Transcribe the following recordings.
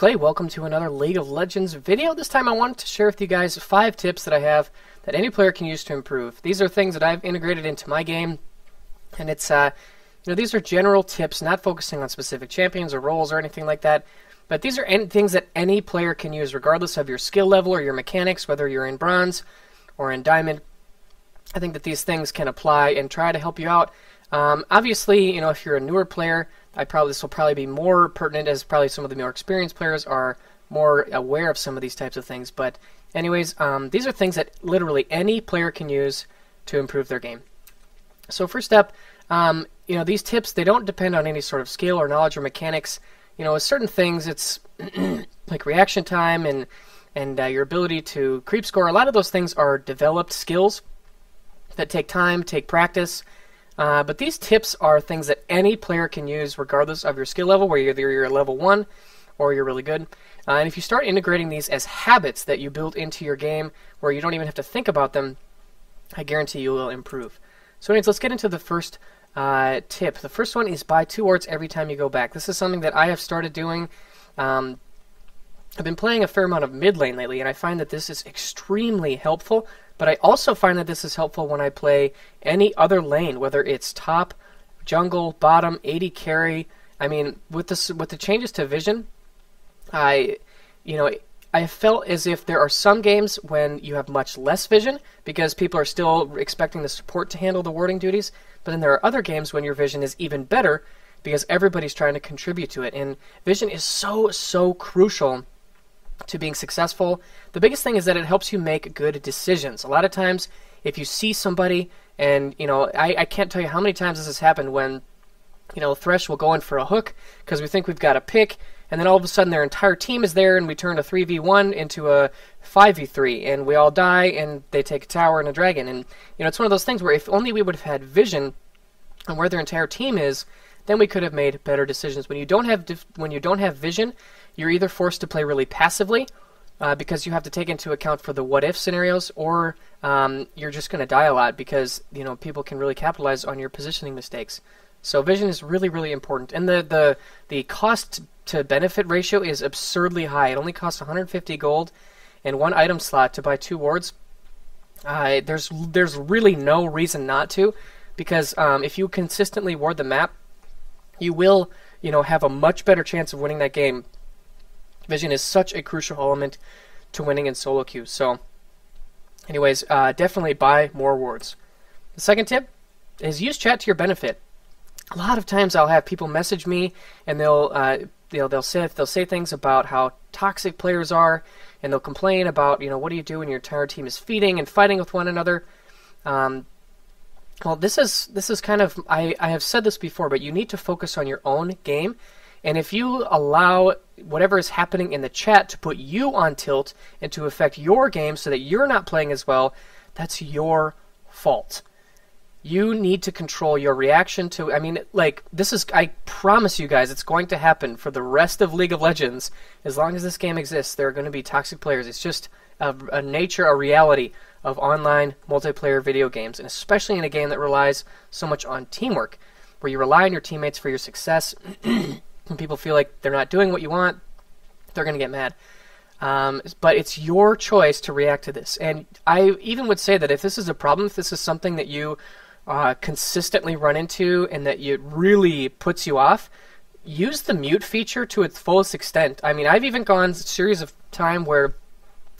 Clay. Welcome to another League of Legends video. This time I wanted to share with you guys 5 tips that I have that any player can use to improve. These are things that I've integrated into my game, and it's these are general tips, not focusing on specific champions or roles or anything like that. But these are things that any player can use, regardless of your skill level or your mechanics, whether you're in bronze or in diamond. I think that these things can apply and try to help you out. Obviously, if you're a newer player, this will probably be more pertinent, as probably some of the more experienced players are more aware of some of these types of things. But anyways, these are things that literally any player can use to improve their game. So first up, these tips, they don't depend on any sort of skill or knowledge or mechanics. With certain things, it's like reaction time and your ability to creep score. A lot of those things are developed skills that take time, take practice. But these tips are things that any player can use regardless of your skill level, where either you're level 1 or you're really good. And if you start integrating these as habits that you build into your game where you don't even have to think about them, I guarantee you will improve. So anyways, let's get into the first tip. The first one is buy 2 wards every time you go back. This is something that I have started doing. I've been playing a fair amount of mid lane lately, and I find that this is extremely helpful. But I also find that this is helpful when I play any other lane, whether it's top, jungle, bottom, AD carry. I mean, with the changes to vision, I felt as if there are some games when you have much less vision because people are still expecting the support to handle the warding duties. But then there are other games when your vision is even better because everybody's trying to contribute to it. And vision is so crucial to being successful. The biggest thing is that it helps you make good decisions. A lot of times, if you see somebody, and I can't tell you how many times this has happened when Thresh will go in for a hook because we think we've got a pick, and then all of a sudden their entire team is there, and we turn a 3v1 into a 5v3, and we all die, and they take a tower and a dragon. And it's one of those things where if only we would have had vision on where their entire team is, then we could have made better decisions. When you don't have vision, you're either forced to play really passively because you have to take into account for the what-if scenarios, or you're just going to die a lot because people can really capitalize on your positioning mistakes. So vision is really important, and the cost to benefit ratio is absurdly high. It only costs 150 gold and 1 item slot to buy 2 wards. There's really no reason not to, because if you consistently ward the map, you will have a much better chance of winning that game. Vision is such a crucial element to winning in solo queues. So anyways, definitely buy more wards. The second tip is use chat to your benefit. A lot of times I'll have people message me, and they'll say things about how toxic players are, and they'll complain about what do you do when your entire team is feeding and fighting with one another. Well, this is kind of, I have said this before, but you need to focus on your own game. And if you allow whatever is happening in the chat to put you on tilt and to affect your game so that you're not playing as well, that's your fault. You need to control your reaction to, I promise you guys, it's going to happen for the rest of League of Legends. As long as this game exists, there are going to be toxic players. It's just a nature, a reality of online multiplayer video games, and especially in a game that relies so much on teamwork, where you rely on your teammates for your success. When people feel like they're not doing what you want, they're going to get mad. But it's your choice to react to this. And I even would say that if this is a problem, if this is something that you consistently run into and that it really puts you off, use the mute feature to its fullest extent. I mean, I've even gone a series of time where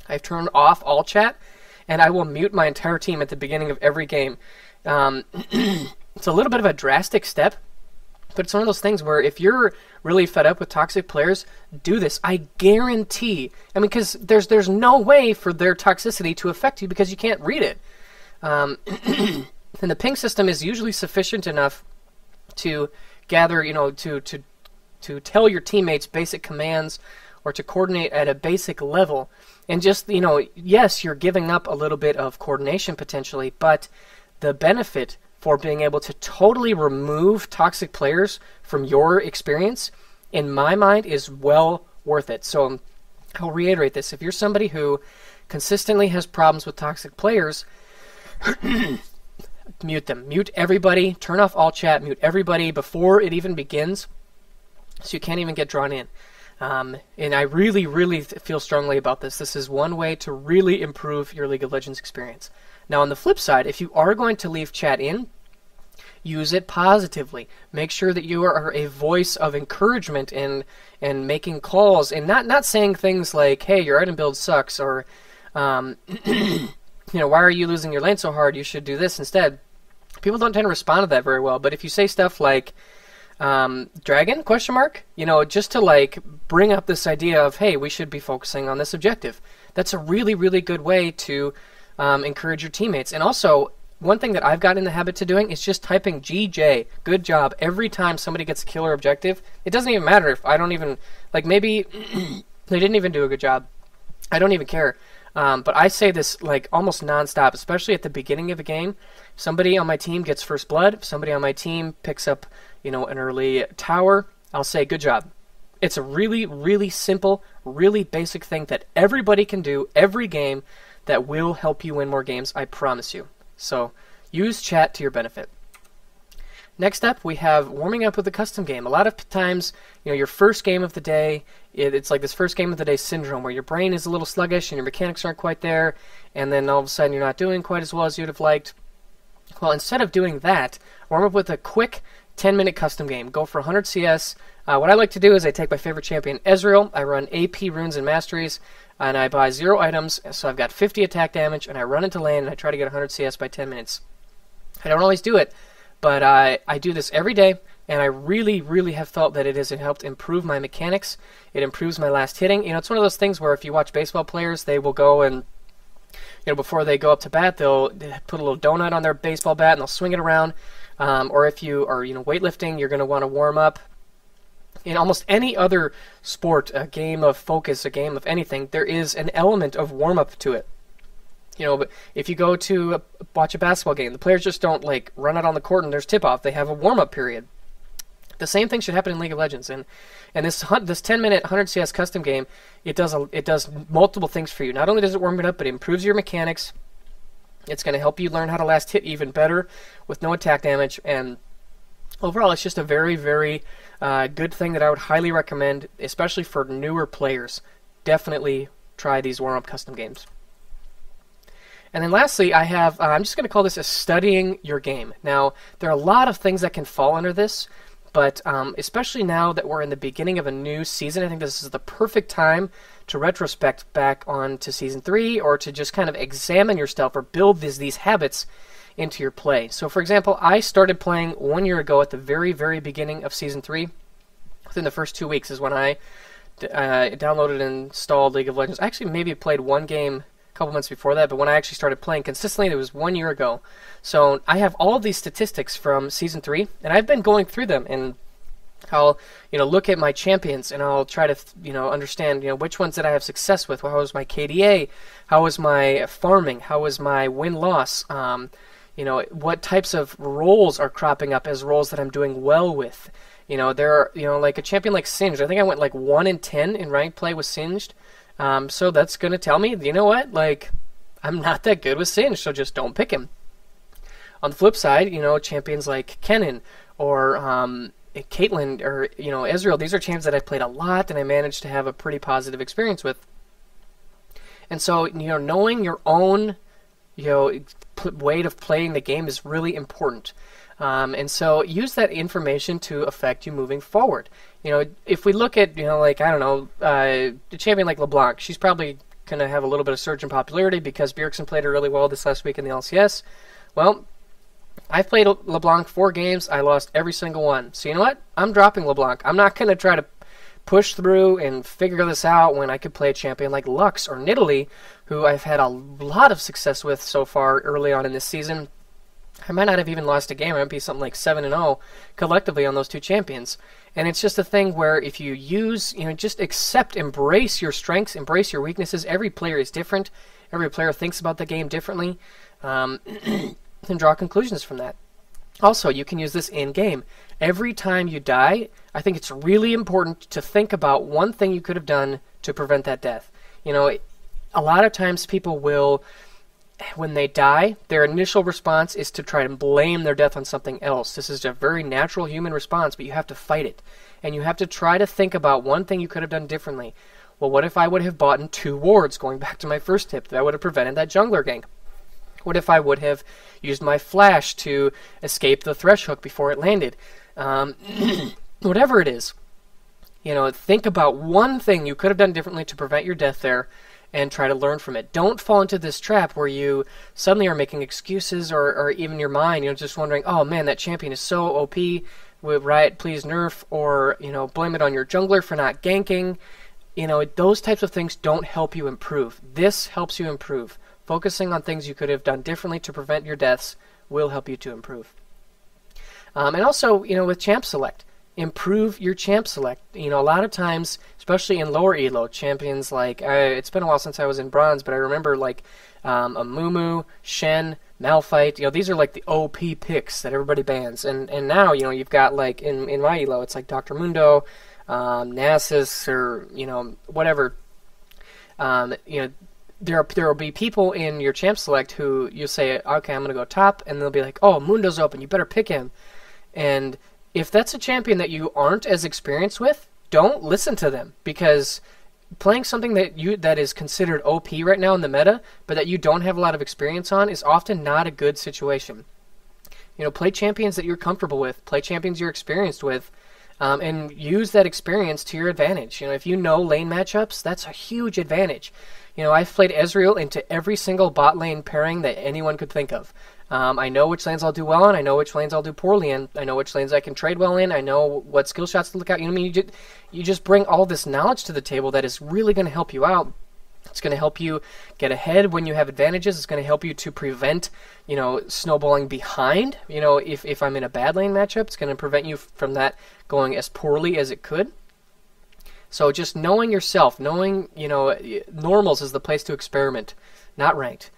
I've turned off all chat, and I will mute my entire team at the beginning of every game. It's a little bit of a drastic step, but it's one of those things where if you're really fed up with toxic players, do this. I guarantee. Because there's no way for their toxicity to affect you because you can't read it. And the ping system is usually sufficient enough to gather, to tell your teammates basic commands or to coordinate at a basic level. And just, yes, you're giving up a little bit of coordination potentially, but the benefit for being able to totally remove toxic players from your experience, in my mind, is well worth it. So I'll reiterate this. If you're somebody who consistently has problems with toxic players, mute them. Mute everybody. Turn off all chat. Mute everybody before it even begins, so you can't even get drawn in. And I really, really feel strongly about this. This is one way to really improve your League of Legends experience. Now, on the flip side, if you are going to leave chat in, use it positively. Make sure that you are a voice of encouragement and making calls, and not saying things like, "Hey, your item build sucks," or "Why are you losing your lane so hard? You should do this instead." People don't tend to respond to that very well. But if you say stuff like, "Dragon?" question mark, just to like bring up this idea of, "Hey, we should be focusing on this objective." That's a really, really good way to encourage your teammates. And also, one thing that I've got in the habit to doing is just typing GJ, good job, every time somebody gets a killer objective. It doesn't even matter if I don't even, like maybe they didn't even do a good job. I don't even care. But I say this like almost nonstop, especially at the beginning of a game. If somebody on my team gets first blood, if somebody on my team picks up, an early tower, I'll say good job. It's a really, really simple, really basic thing that everybody can do every game that will help you win more games, I promise you. So use chat to your benefit. Next up, we have warming up with a custom game. A lot of times, your first game of the day, it's like this first game of the day syndrome where your brain is a little sluggish and your mechanics aren't quite there, and then all of a sudden you're not doing quite as well as you'd have liked. Well, instead of doing that, warm up with a quick 10-minute custom game. Go for 100 CS. What I like to do is I take my favorite champion, Ezreal. I run AP runes and masteries, and I buy 0 items, so I've got 50 attack damage, and I run into lane, and I try to get 100 CS by 10 minutes. I don't always do it, but I do this every day, and I really, really have felt that it has helped improve my mechanics. It improves my last hitting. It's one of those things where if you watch baseball players, they will go and, before they go up to bat, they'll put a little donut on their baseball bat, and they'll swing it around. Or if you are, weightlifting, you're going to want to warm up. In almost any other sport, a game of focus, a game of anything, there is an element of warm-up to it. But if you go to watch a basketball game, the players just don't like run out on the court and there's tip-off. They have a warm-up period. The same thing should happen in League of Legends. And this 10-minute 100 CS custom game, it does multiple things for you. Not only does it warm it up, but it improves your mechanics. It's going to help you learn how to last hit even better with no attack damage, and overall, it's just a very, very good thing that I would highly recommend, especially for newer players. Definitely try these warm-up custom games. And then lastly, I'm just going to call this a studying your game. Now, there are a lot of things that can fall under this, but especially now that we're in the beginning of a new season, I think this is the perfect time to retrospect back onto Season 3, or to just kind of examine yourself or build these habits into your play. So for example, I started playing 1 year ago at the very, very beginning of Season 3. Within the first 2 weeks is when I downloaded and installed League of Legends. I actually maybe played one game a couple months before that, but when I actually started playing consistently, it was 1 year ago. So I have all of these statistics from Season 3, and I've been going through them, and I'll look at my champions, and I'll try to understand which ones did I have success with. How was my KDA? How was my farming? How was my win-loss? What types of roles are cropping up as roles that I'm doing well with? There are, like a champion like Singed. I think I went like 1 in 10 in ranked play with Singed. So that's going to tell me, I'm not that good with Singed, so just don't pick him. On the flip side, champions like Kennen or Caitlyn or, Ezreal, these are champions that I've played a lot and I managed to have a pretty positive experience with. And so, knowing your own, way of playing the game is really important. And so use that information to affect you moving forward. If we look at, a champion like LeBlanc, she's probably going to have a little bit of surge in popularity because Bjergsen played her really well this last week in the LCS. Well, I've played LeBlanc 4 games. I lost every single one. So you know what? I'm dropping LeBlanc. I'm not going to try to push through and figure this out when I could play a champion like Lux or Nidalee, who I've had a lot of success with so far early on in this season. I might not have even lost a game. I might be something like 7-0 collectively on those 2 champions. And it's just a thing where if you use, just embrace your strengths, embrace your weaknesses. Every player is different. Every player thinks about the game differently. And draw conclusions from that. Also, you can use this in-game. Every time you die, I think it's really important to think about one thing you could have done to prevent that death. A lot of times people will when they die, their initial response is to try to blame their death on something else. This is a very natural human response, but you have to fight it. And you have to try to think about one thing you could have done differently. Well, what if I would have bought in 2 wards, going back to my first tip? That would have prevented that jungler gank. What if I would have used my flash to escape the thresh hook before it landed? Whatever it is, think about one thing you could have done differently to prevent your death there, and try to learn from it. Don't fall into this trap where you suddenly are making excuses, or even your mind, just wondering, oh man, that champion is so OP, with Riot, please nerf, or, blame it on your jungler for not ganking. Those types of things don't help you improve. This helps you improve. Focusing on things you could have done differently to prevent your deaths will help you to improve. And also, with champ select, improve your champ select. A lot of times, especially in lower elo, champions like, it's been a while since I was in bronze, but I remember like a Mumu, Shen, Malphite, these are like the OP picks that everybody bans. And now, you've got like, in my elo, it's like Dr. Mundo, Nasus, or, whatever. There will be people in your champ select who you say, okay, I'm going to go top, and they'll be like, oh, Mundo's open, you better pick him. And if that's a champion that you aren't as experienced with, don't listen to them, because playing something that is considered OP right now in the meta, but that you don't have a lot of experience on, is often not a good situation. Play champions that you're comfortable with, play champions you're experienced with, and use that experience to your advantage. If you know lane matchups, that's a huge advantage. I've played Ezreal into every single bot lane pairing that anyone could think of. I know which lanes I'll do well in, I know which lanes I'll do poorly in, I know which lanes I can trade well in, I know what skill shots to look at. You just bring all this knowledge to the table that is really going to help you out. It's going to help you get ahead when you have advantages. It's going to help you to prevent, snowballing behind. If I'm in a bad lane matchup, it's going to prevent you from that going as poorly as it could. So just knowing yourself, knowing, normals is the place to experiment, not ranked.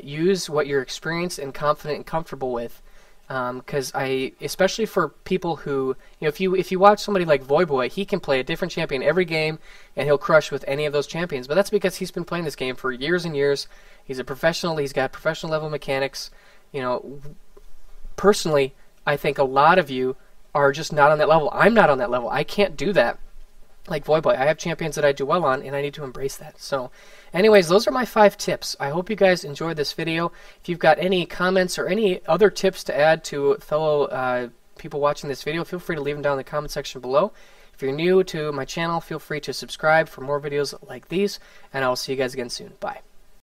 Use what you're experienced and confident and comfortable with. Because especially for people who, if you watch somebody like Voyboy, he can play a different champion every game, and he'll crush with any of those champions. But that's because he's been playing this game for years and years. He's a professional. He's got professional level mechanics. Personally, I think a lot of you are just not on that level. I'm not on that level. I can't do that like Voyboy. I have champions that I do well on, and I need to embrace that. So anyways, those are my 5 tips. I hope you guys enjoyed this video. If you've got any comments or any other tips to add to fellow people watching this video, feel free to leave them down in the comment section below. If you're new to my channel, feel free to subscribe for more videos like these, and I'll see you guys again soon. Bye.